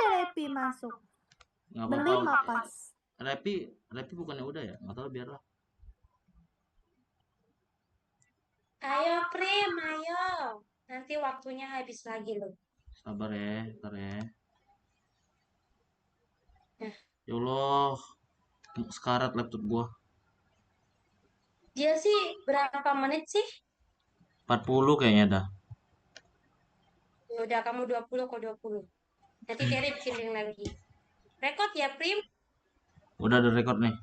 ada Repi masuk. Nggak Beli apa-apa. mapas. Repi bukannya udah ya? Nggak tahu, biarlah. Ayo Prim, ayo. Nanti waktunya habis lagi loh. Sabar ya, ntar ya. Nah, Ya Allah, sekarat laptop gua. dia sih berapa menit sih? 40 kayaknya dah. Ya udah kamu 20 kok 20. Nanti Terry bikin link lagi. Rekod ya Prim? Udah ada record nih.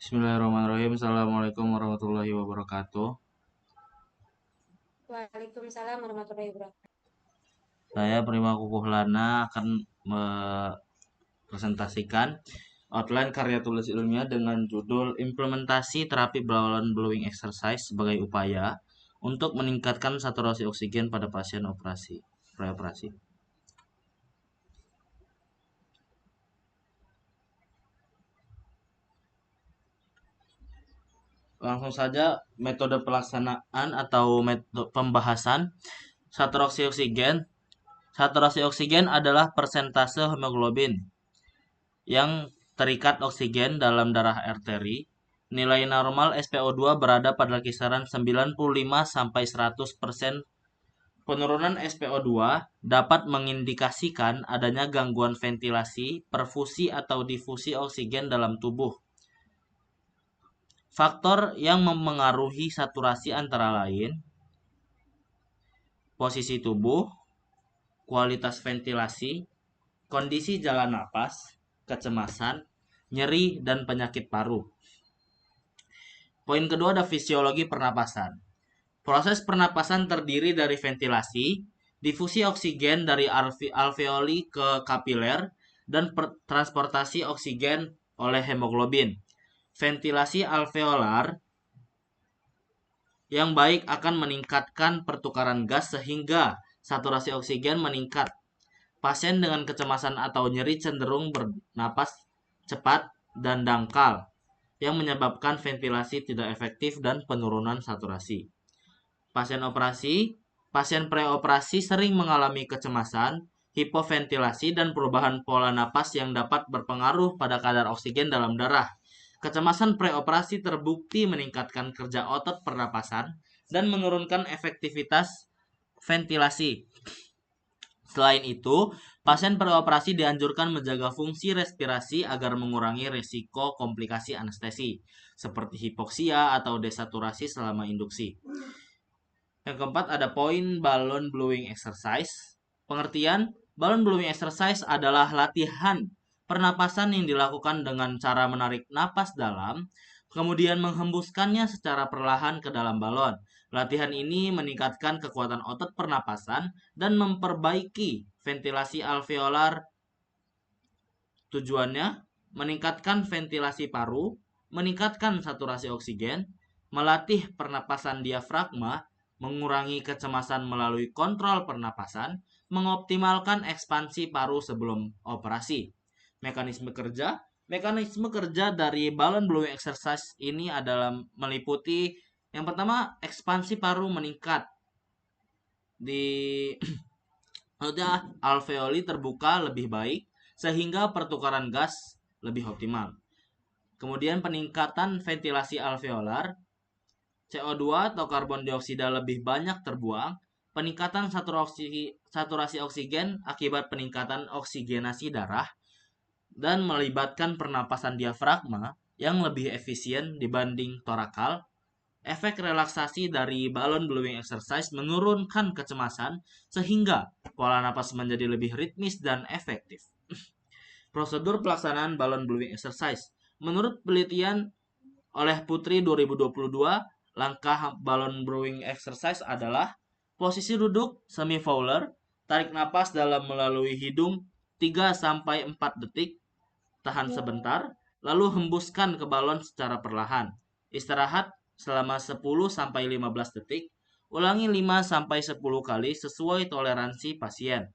Bismillahirrahmanirrahim. Assalamualaikum warahmatullahi wabarakatuh. Waalaikumsalam warahmatullahi wabarakatuh. Saya Prima Kukuhlana akan mempresentasikan outline karya tulis ilmiah dengan judul Implementasi Terapi Balloon Blowing Exercise sebagai upaya untuk meningkatkan saturasi oksigen pada pasien preoperasi. Langsung saja, metode pelaksanaan atau metode pembahasan saturasi oksigen. Saturasi oksigen adalah persentase hemoglobin yang terikat oksigen dalam darah arteri. Nilai normal SpO2 berada pada kisaran 95-100%. Penurunan SpO2 dapat mengindikasikan adanya gangguan ventilasi, perfusi atau difusi oksigen dalam tubuh. Faktor yang memengaruhi saturasi antara lain posisi tubuh, kualitas ventilasi, kondisi jalan napas, kecemasan, nyeri, dan penyakit paru. Poin kedua ada fisiologi pernapasan. Proses pernapasan terdiri dari ventilasi, difusi oksigen dari alveoli ke kapiler, dan transportasi oksigen oleh hemoglobin. Ventilasi alveolar yang baik akan meningkatkan pertukaran gas sehingga saturasi oksigen meningkat. Pasien dengan kecemasan atau nyeri cenderung bernapas cepat dan dangkal, yang menyebabkan ventilasi tidak efektif dan penurunan saturasi. Pasien preoperasi sering mengalami kecemasan, hipoventilasi, dan perubahan pola napas yang dapat berpengaruh pada kadar oksigen dalam darah. Kecemasan preoperasi terbukti meningkatkan kerja otot pernapasan dan menurunkan efektivitas ventilasi. Selain itu, pasien preoperasi dianjurkan menjaga fungsi respirasi agar mengurangi risiko komplikasi anestesi, seperti hipoksia atau desaturasi selama induksi. Yang keempat ada poin balloon blowing exercise. Pengertian, balloon blowing exercise adalah latihan pernapasan yang dilakukan dengan cara menarik napas dalam, kemudian menghembuskannya secara perlahan ke dalam balon. Latihan ini meningkatkan kekuatan otot pernapasan dan memperbaiki ventilasi alveolar. Tujuannya, meningkatkan ventilasi paru, meningkatkan saturasi oksigen, melatih pernapasan diafragma, mengurangi kecemasan melalui kontrol pernapasan, mengoptimalkan ekspansi paru sebelum operasi. Mekanisme kerja dari balloon blowing exercise ini adalah meliputi yang pertama, ekspansi paru meningkat. Di alveoli terbuka lebih baik sehingga pertukaran gas lebih optimal. Kemudian peningkatan ventilasi alveolar, CO2 atau karbon dioksida lebih banyak terbuang, peningkatan saturasi oksigen akibat peningkatan oksigenasi darah, dan melibatkan pernapasan diafragma yang lebih efisien dibanding torakal. Efek relaksasi dari balloon blowing exercise menurunkan kecemasan sehingga pola napas menjadi lebih ritmis dan efektif. Prosedur pelaksanaan balloon blowing exercise. Menurut penelitian oleh Putri 2022, langkah balloon blowing exercise adalah posisi duduk semi Fowler, tarik napas dalam melalui hidung 3-4 detik, tahan sebentar, lalu hembuskan ke balon secara perlahan. Istirahat selama 10-15 detik, ulangi 5-10 kali sesuai toleransi pasien.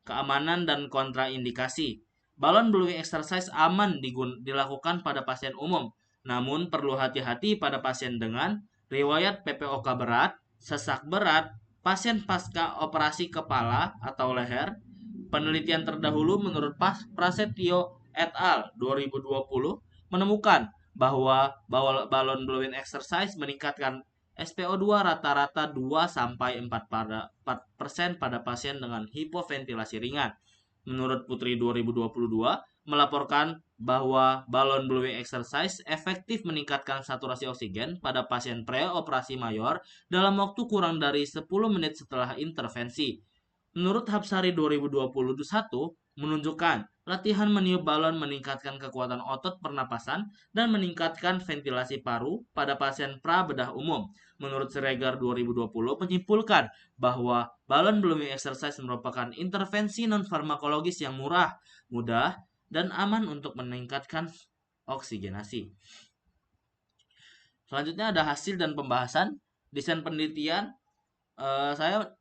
Keamanan dan kontraindikasi. Balloon blowing exercise aman dilakukan pada pasien umum, namun perlu hati-hati pada pasien dengan riwayat PPOK berat, sesak berat, pasien pasca operasi kepala atau leher, Penelitian terdahulu menurut Prasetyo et al. 2020 menemukan bahwa balon blowing exercise meningkatkan SpO2 rata-rata 2-4% pada pasien dengan hipoventilasi ringan. Menurut Putri 2022 melaporkan bahwa balon blowing exercise efektif meningkatkan saturasi oksigen pada pasien preoperasi mayor dalam waktu kurang dari 10 menit setelah intervensi. Menurut Hapsari 2021 menunjukkan latihan meniup balon meningkatkan kekuatan otot pernapasan dan meningkatkan ventilasi paru pada pasien pra-bedah umum. Menurut Sregar 2020 menyimpulkan bahwa balon blowing exercise merupakan intervensi non-farmakologis yang murah, mudah, dan aman untuk meningkatkan oksigenasi. Selanjutnya ada hasil dan pembahasan desain penelitian. Saya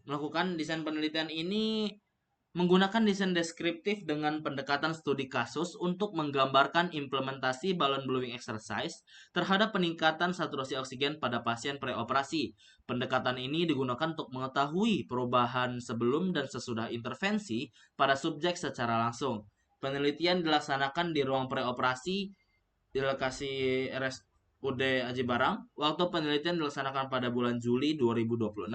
melakukan desain penelitian ini menggunakan desain deskriptif dengan pendekatan studi kasus untuk menggambarkan implementasi balon blowing exercise terhadap peningkatan saturasi oksigen pada pasien preoperasi. Pendekatan ini digunakan untuk mengetahui perubahan sebelum dan sesudah intervensi pada subjek secara langsung. Penelitian dilaksanakan di ruang preoperasi di lokasi RSUD Aji Barang. Waktu penelitian dilaksanakan pada bulan Juli 2026.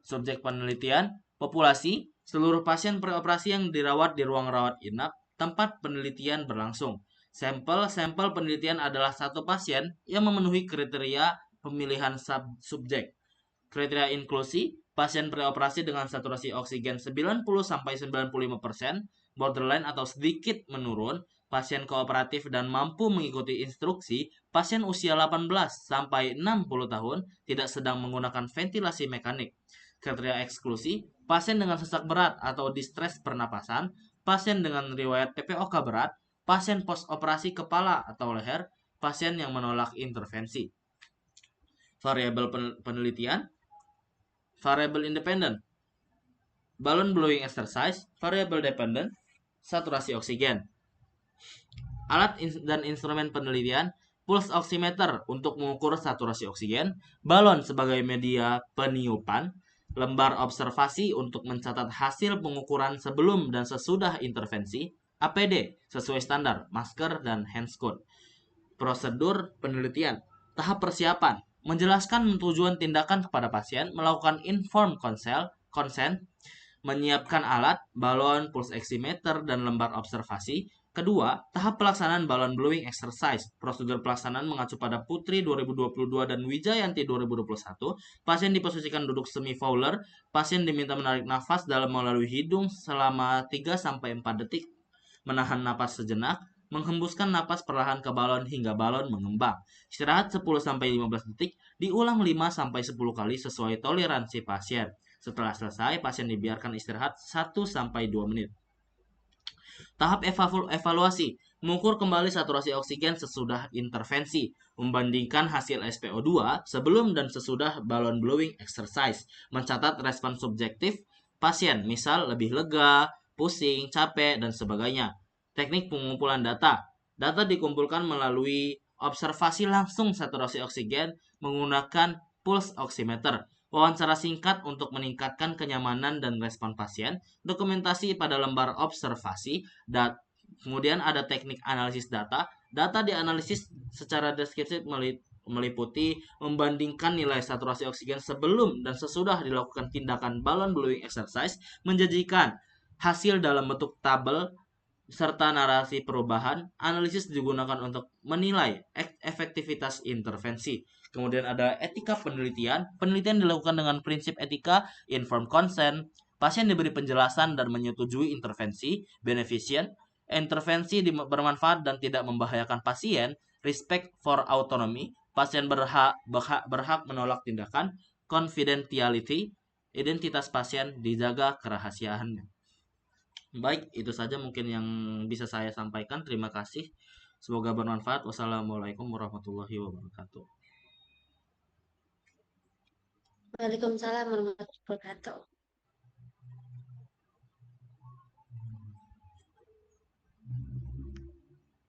Subjek penelitian, populasi, seluruh pasien preoperasi yang dirawat di ruang rawat inap tempat penelitian berlangsung. Sampel penelitian adalah satu pasien yang memenuhi kriteria pemilihan subjek. Kriteria inklusi, pasien preoperasi dengan saturasi oksigen 90-95%, borderline atau sedikit menurun, pasien kooperatif dan mampu mengikuti instruksi, pasien usia 18-60 tahun, tidak sedang menggunakan ventilasi mekanik. Kriteria eksklusi, pasien dengan sesak berat atau distres pernapasan, pasien dengan riwayat PPOK berat, pasien post-operasi kepala atau leher, pasien yang menolak intervensi. Variabel penelitian, variabel independent, balon blowing exercise, variabel dependent, saturasi oksigen. Alat dan instrumen penelitian, pulse oximeter untuk mengukur saturasi oksigen, balon sebagai media peniupan, lembar observasi untuk mencatat hasil pengukuran sebelum dan sesudah intervensi, APD sesuai standar, masker, dan handscoot. Prosedur penelitian, tahap persiapan, menjelaskan tujuan tindakan kepada pasien, melakukan informed consent, menyiapkan alat, balon, pulse oximeter, dan lembar observasi. Kedua, tahap pelaksanaan balon blowing exercise. Prosedur pelaksanaan mengacu pada Putri 2022 dan Wijayanti 2021. Pasien diposisikan duduk semi-fowler. Pasien diminta menarik nafas dalam melalui hidung selama 3-4 detik. Menahan napas sejenak. Menghembuskan napas perlahan ke balon hingga balon mengembang. Istirahat 10-15 detik. Diulang 5-10 kali sesuai toleransi pasien. Setelah selesai, pasien dibiarkan istirahat 1-2 menit. Tahap evaluasi, mengukur kembali saturasi oksigen sesudah intervensi, membandingkan hasil SpO2 sebelum dan sesudah balon blowing exercise, mencatat respon subjektif pasien, misal lebih lega, pusing, capek, dan sebagainya. Teknik pengumpulan data. Data dikumpulkan melalui observasi langsung saturasi oksigen menggunakan pulse oximeter. Wawancara singkat untuk meningkatkan kenyamanan dan respon pasien, dokumentasi pada lembar observasi, kemudian ada teknik analisis data. Data dianalisis secara deskriptif meliputi membandingkan nilai saturasi oksigen sebelum dan sesudah dilakukan tindakan balon blowing exercise, menjanjikan hasil dalam bentuk tabel serta narasi perubahan. Analisis digunakan untuk menilai efektivitas intervensi. Kemudian ada etika penelitian. Penelitian dilakukan dengan prinsip etika, informed consent. Pasien diberi penjelasan dan menyetujui intervensi, beneficent. Intervensi bermanfaat dan tidak membahayakan pasien. Respect for autonomy. Pasien berhak menolak tindakan. Confidentiality. Identitas pasien dijaga kerahasiaannya. Baik, itu saja mungkin yang bisa saya sampaikan. Terima kasih. Semoga bermanfaat. Wassalamualaikum warahmatullahi wabarakatuh. Waalaikumsalam warahmatullahi wabarakatuh.